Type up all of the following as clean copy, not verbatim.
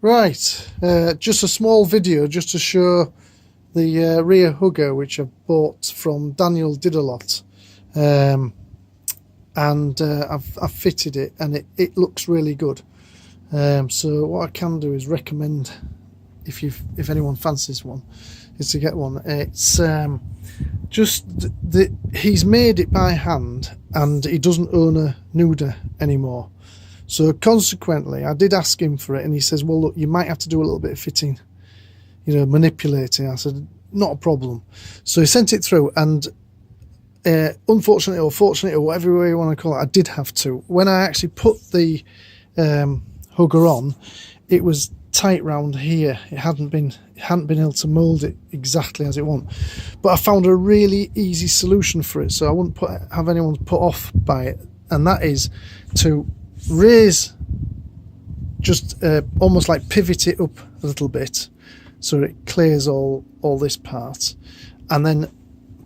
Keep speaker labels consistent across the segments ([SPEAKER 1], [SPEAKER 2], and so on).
[SPEAKER 1] Right, just a small video just to show the rear hugger which I bought from Daniel Didelot, and I've fitted it, and it looks really good. So what I can do is recommend, if anyone fancies one, is to get one. It's just that he's made it by hand and he doesn't own a Nuda anymore. So consequently, I did ask him for it, and he says, well, look, you might have to do a little bit of fitting, manipulating. I said, not a problem. So he sent it through, and unfortunately or fortunately, or whatever way you want to call it, I did have to. When I actually put the hugger on, it was tight round here. It hadn't been able to mould it exactly as it want. But I found a really easy solution for it, so I wouldn't have anyone put off by it, and that is to raise, just almost like pivot it up a little bit so it clears all this part, and then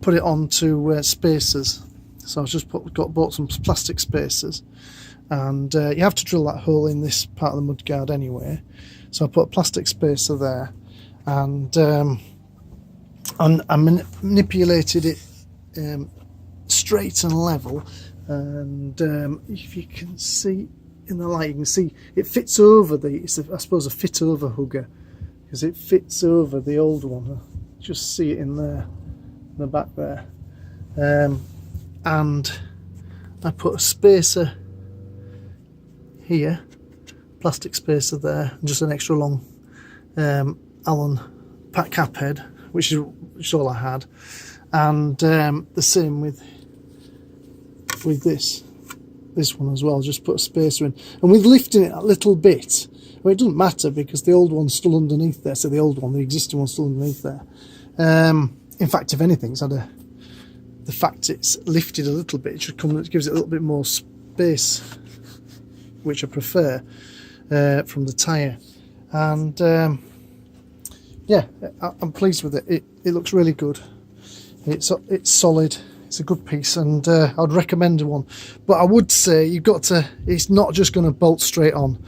[SPEAKER 1] put it onto spacers. So I've just bought some plastic spacers, and you have to drill that hole in this part of the mudguard anyway. So I put a plastic spacer there, and I manipulated it straight and level. And if you can see in the light, you can see it fits over it's I suppose a fit over hugger, because it fits over the old one. Just see it in there, in the back there. And I put a spacer here, plastic spacer there, and just an extra long Allen cap head, which is all I had. And the same with this one as well. Just put a spacer in, and with lifting it a little bit, well, it doesn't matter because the old one's still underneath there. So the existing one's still underneath there. In fact, if anything, the fact it's lifted a little bit, it gives it a little bit more space, which I prefer from the tyre. And yeah, I'm pleased with it. It looks really good. It's solid. It's a good piece, and I'd recommend one. But I would say it's not just going to bolt straight on.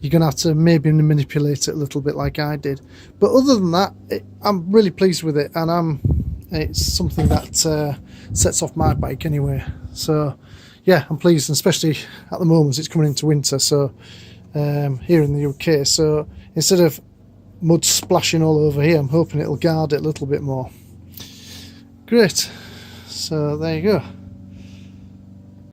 [SPEAKER 1] You're going to have to maybe manipulate it a little bit like I did. But other than that, I'm really pleased with it, and it's something that sets off my bike anyway. So yeah, I'm pleased, and especially at the moment it's coming into winter, so here in the UK. So instead of mud splashing all over here, I'm hoping it'll guard it a little bit more. Great. So there you go.